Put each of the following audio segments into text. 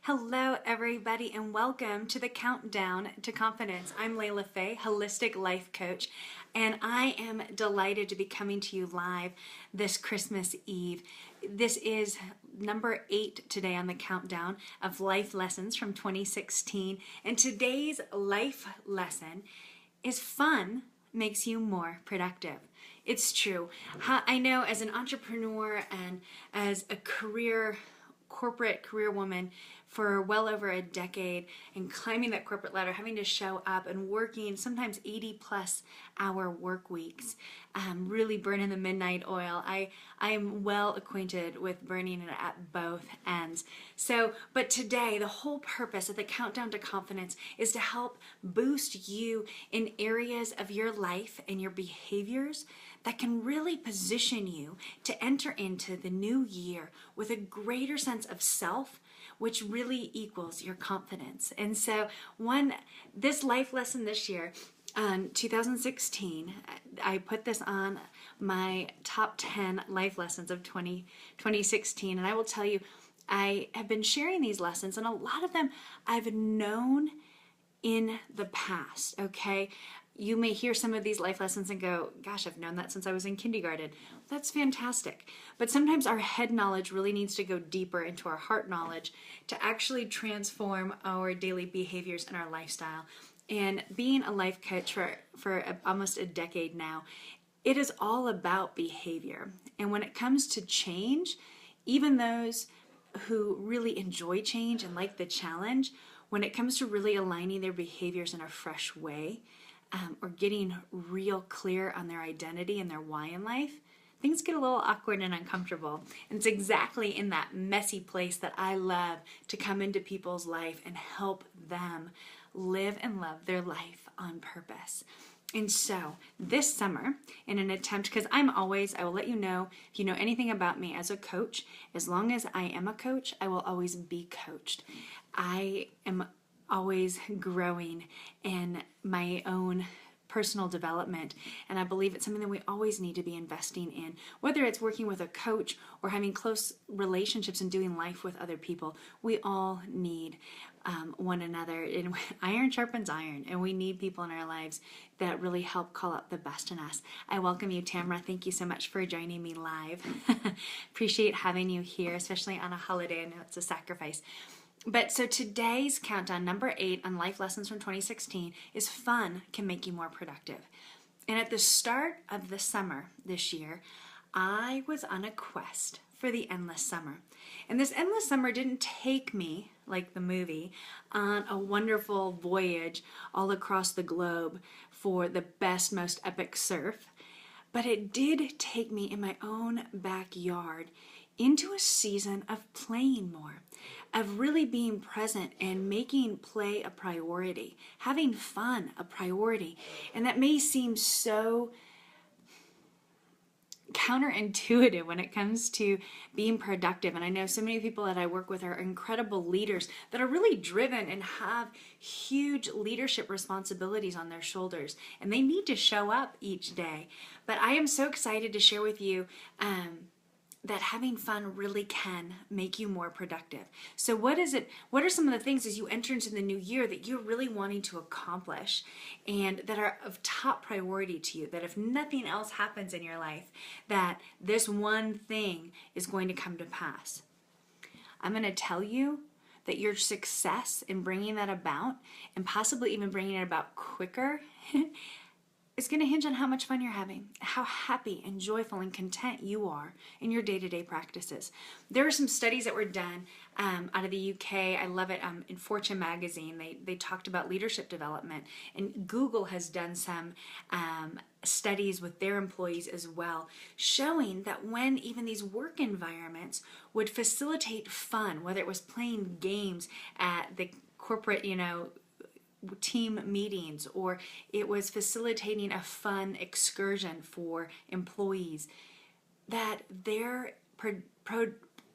Hello, everybody, and welcome to the Countdown to Confidence. I'm Layla Faye, holistic life coach, and I am delighted to be coming to you live this Christmas Eve. This is number 8 today on the countdown of life lessons from 2016, and today's life lesson is fun makes you more productive. It's true. I know as an entrepreneur and as a corporate career woman for well over a decade and climbing that corporate ladder, having to show up and working sometimes 80 plus hour work weeks, really burning the midnight oil. I am well acquainted with burning it at both ends. But today, the whole purpose of the Countdown to Confidence is to help boost you in areas of your life and your behaviors that can really position you to enter into the new year with a greater sense of self, which really equals your confidence. And so this life lesson this year, 2016, I put this on my top 10 life lessons of 2016. And I will tell you, I have been sharing these lessons, and a lot of them I've known in the past, okay? You may hear some of these life lessons and go, gosh, I've known that since I was in kindergarten. That's fantastic. But sometimes our head knowledge really needs to go deeper into our heart knowledge to actually transform our daily behaviors and our lifestyle. And being a life coach for almost a decade now, it is all about behavior. And when it comes to change, even those who really enjoy change and like the challenge, when it comes to really aligning their behaviors in a fresh way, or getting real clear on their identity and their why in life, things get a little awkward and uncomfortable. And it's exactly in that messy place that I love to come into people's life and help them live and love their life on purpose. And so this summer, in an attempt, because I will let you know, if you know anything about me as a coach, as long as I am a coach, I will always be coached. I am always growing in my own personal development, and I believe it's something that we always need to be investing in, whether it's working with a coach or having close relationships and doing life with other people. We all need one another, and iron sharpens iron, and we need people in our lives that really help call out the best in us. I welcome you, Tamara. Thank you so much for joining me live. Appreciate having you here, especially on a holiday. I know it's a sacrifice. But so today's countdown, number 8 on life lessons from 2016, is fun can make you more productive. And at the start of the summer this year, I was on a quest for the endless summer. And this endless summer didn't take me, like the movie, on a wonderful voyage all across the globe for the best, most epic surf. But it did take me in my own backyard into a season of playing more, of really being present and making play a priority, having fun a priority. And that may seem so counterintuitive when it comes to being productive. And I know so many people that I work with are incredible leaders that are really driven and have huge leadership responsibilities on their shoulders, and they need to show up each day. But I am so excited to share with you that having fun really can make you more productive. So what are some of the things as you enter into the new year that you're really wanting to accomplish and that are of top priority to you, that if nothing else happens in your life, that this one thing is going to come to pass? I'm going to tell you that your success in bringing that about, and possibly even bringing it about quicker, it's going to hinge on how much fun you're having, how happy and joyful and content you are in your day-to-day practices. There are some studies that were done out of the UK. I love it. In Fortune magazine, they talked about leadership development, and Google has done some studies with their employees as well, showing that when even these work environments would facilitate fun, whether it was playing games at the corporate, team meetings, or it was facilitating a fun excursion for employees, that their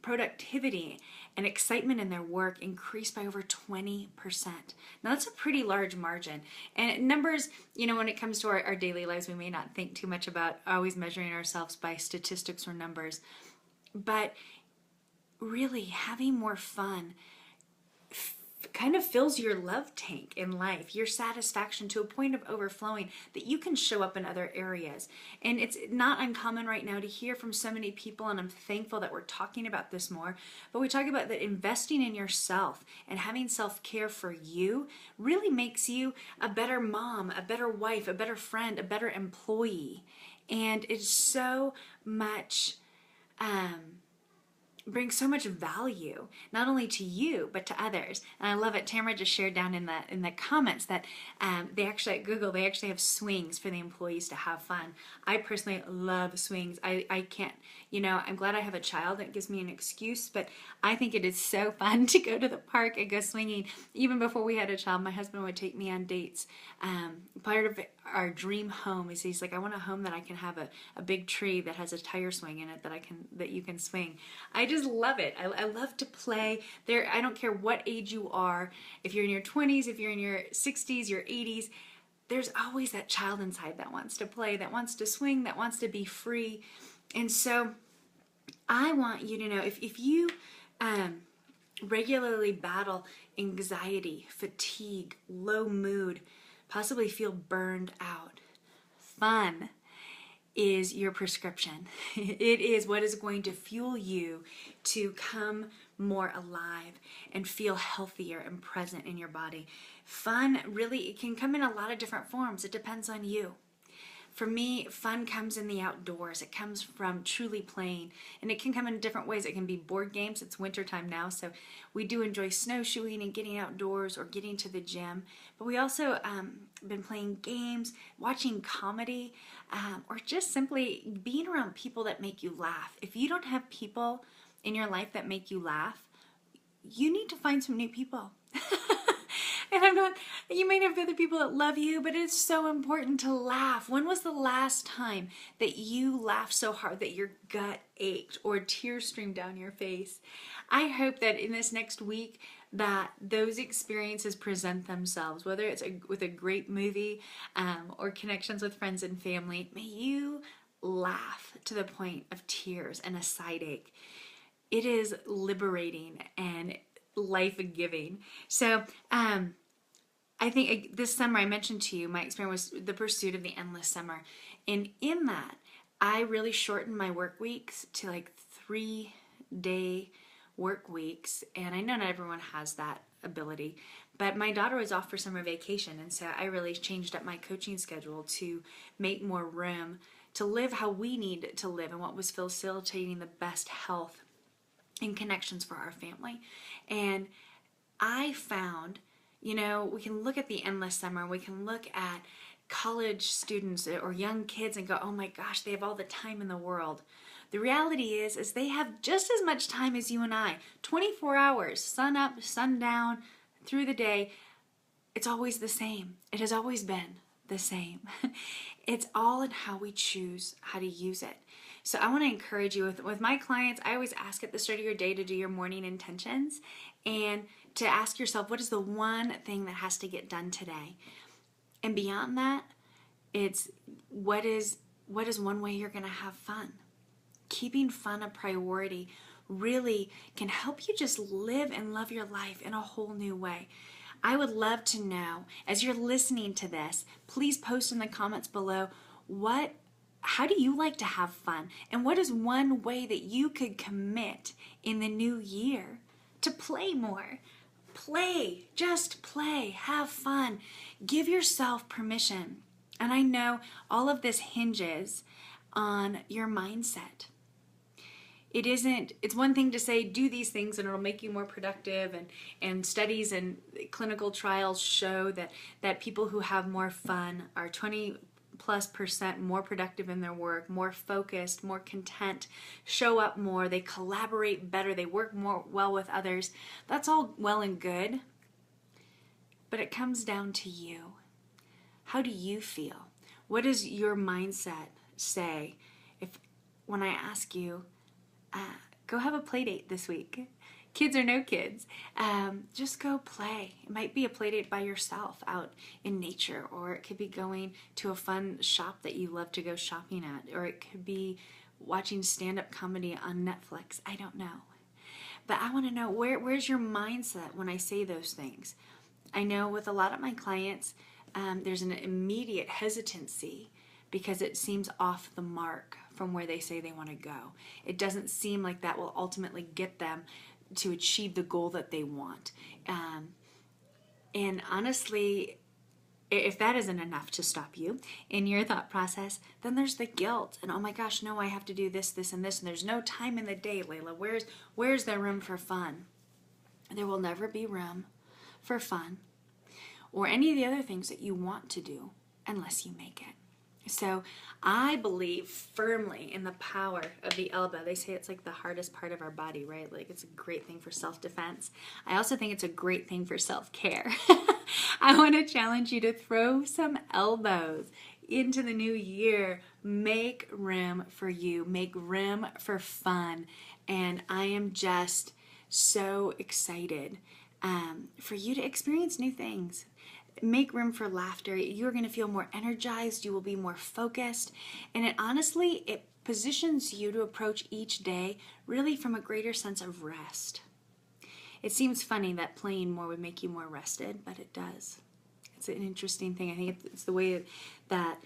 productivity and excitement in their work increased by over 20%. Now that's a pretty large margin. And numbers, when it comes to our daily lives, we may not think too much about always measuring ourselves by statistics or numbers, but really having more fun kind of fills your love tank in life, your satisfaction to a point of overflowing that you can show up in other areas. And it's not uncommon right now to hear from so many people, and I'm thankful that we're talking about this more, but we talk about that investing in yourself and having self-care for you really makes you a better mom, a better wife, a better friend, a better employee. And it's so much brings so much value, not only to you but to others. And I love it. Tamara just shared down in the comments that they actually, at Google, they actually have swings for the employees to have fun. I personally love swings. I can't, I'm glad I have a child that gives me an excuse, but I think it is so fun to go to the park and go swinging. Even before we had a child, my husband would take me on dates. Part of our dream home is he's like, I want a home that I can have a big tree that has a tire swing in it that you can swing. I just love it. I love to play there. I don't care what age you are. If you're in your 20s, if you're in your 60s, your 80s, there's always that child inside that wants to play, that wants to swing, that wants to be free. And so I want you to know, if you regularly battle anxiety, fatigue, low mood, possibly feel burned out, fun is your prescription. It is what is going to fuel you to come more alive and feel healthier and present in your body. Fun really, it can come in a lot of different forms. It depends on you. For me, fun comes in the outdoors. It comes from truly playing, and it can come in different ways. It can be board games. It's wintertime now, so we do enjoy snowshoeing and getting outdoors or getting to the gym. But we also been playing games, watching comedy, or just simply being around people that make you laugh. If you don't have people in your life that make you laugh, you need to find some new people. And you might have other people that love you, but it's so important to laugh. When was the last time that you laughed so hard that your gut ached or tears streamed down your face? I hope that in this next week that those experiences present themselves, whether it's with a great movie or connections with friends and family. May you laugh to the point of tears and a side ache. It is liberating and life-giving. So I think this summer I mentioned to you my experience was the pursuit of the endless summer. And in that, I really shortened my work weeks to like 3-day work weeks. And I know not everyone has that ability, but my daughter was off for summer vacation. And so I really changed up my coaching schedule to make more room to live how we need to live and what was facilitating the best health and connections for our family. And I found, we can look at the endless summer, we can look at college students or young kids and go, oh my gosh, they have all the time in the world. The reality is they have just as much time as you and I, 24 hours, sun up, sun down, through the day. It's always the same. It has always been the same. It's all in how we choose how to use it. So I want to encourage you with my clients, I always ask at the start of your day to do your morning intentions and to ask yourself, what is the one thing that has to get done today? And beyond that, it's what is one way you're going to have fun? Keeping fun a priority really can help you just live and love your life in a whole new way. I would love to know, as you're listening to this, please post in the comments below, how do you like to have fun? And what is one way that you could commit in the new year to play more? Play, just play, have fun, give yourself permission. And I know all of this hinges on your mindset. It's one thing to say, do these things and it'll make you more productive, and studies and clinical trials show that people who have more fun are 20+% more productive in their work, more focused, more content, show up more, they collaborate better, they work more well with others. That's all well and good, but it comes down to you. How do you feel? What does your mindset say when I ask you, go have a play date this week? Kids or no kids, just go play. It might be a play date by yourself out in nature, or it could be going to a fun shop that you love to go shopping at, or it could be watching stand-up comedy on Netflix. I don't know. But I want to know where's your mindset when I say those things? I know with a lot of my clients, there's an immediate hesitancy because it seems off the mark from where they say they want to go. It doesn't seem like that will ultimately get them to achieve the goal that they want. And honestly, if that isn't enough to stop you in your thought process, then there's the guilt. And oh my gosh, no, I have to do this, this, and this. And there's no time in the day, Layla. Where's there room for fun? There will never be room for fun or any of the other things that you want to do unless you make it. So I believe firmly in the power of the elbow. They say it's like the hardest part of our body, right? Like it's a great thing for self-defense. I also think it's a great thing for self-care. I want to challenge you to throw some elbows into the new year. Make room for you. Make room for fun. And I am just so excited for you to experience new things. Make room for laughter. You're going to feel more energized. You will be more focused. And it positions you to approach each day really from a greater sense of rest. It seems funny that playing more would make you more rested, but it does. It's an interesting thing. I think it's the way that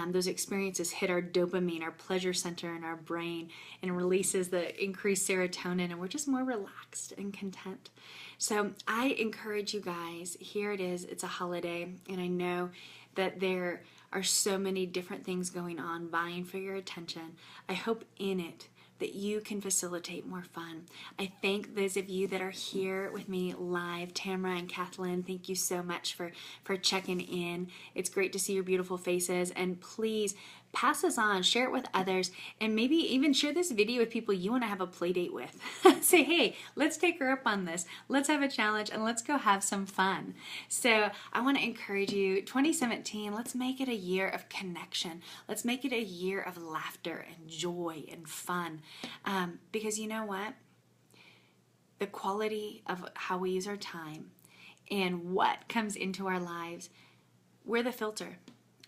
those experiences hit our dopamine, our pleasure center in our brain, and releases the increased serotonin, and we're just more relaxed and content. So I encourage you guys, here it is, it's a holiday, and I know that there are so many different things going on vying for your attention. I hope in it that you can facilitate more fun. I thank those of you that are here with me live. Tamara and Kathleen, thank you so much for checking in. It's great to see your beautiful faces, and please pass this on, share it with others, and maybe even share this video with people you want to have a play date with. Say, hey, let's take her up on this. Let's have a challenge and let's go have some fun. So I want to encourage you, 2017, let's make it a year of connection. Let's make it a year of laughter and joy and fun. Because you know what? The quality of how we use our time and what comes into our lives, we're the filter.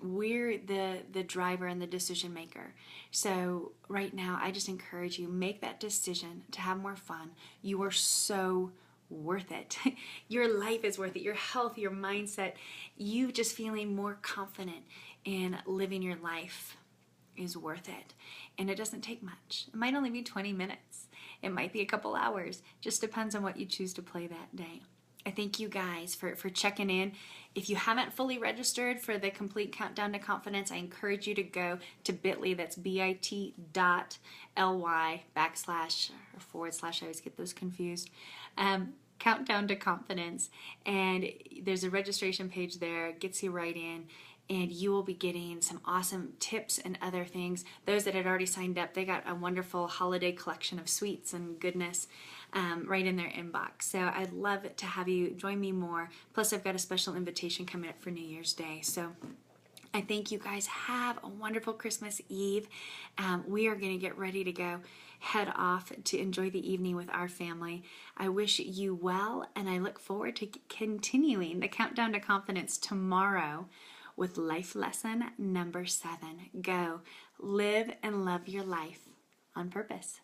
We're the driver and the decision maker. So right now, I just encourage you, make that decision to have more fun. You are so worth it. Your life is worth it. Your health, your mindset, you just feeling more confident in living your life is worth it. And it doesn't take much. It might only be 20 minutes. It might be a couple hours. Just depends on what you choose to play that day. I thank you guys for checking in. If you haven't fully registered for the complete Countdown to Confidence, I encourage you to go to bit.ly, that's bit.ly / or / I always get those confused, Countdown to Confidence, and there's a registration page there. It gets you right in, and you will be getting some awesome tips and other things. Those that had already signed up, they got a wonderful holiday collection of sweets and goodness right in their inbox. So I'd love to have you join me more. Plus, I've got a special invitation coming up for New Year's Day. So I thank you guys. Have a wonderful Christmas Eve. We are going to get ready to go head off to enjoy the evening with our family. I wish you well, and I look forward to continuing the Countdown to Confidence tomorrow with life lesson number 7. Go live and love your life on purpose.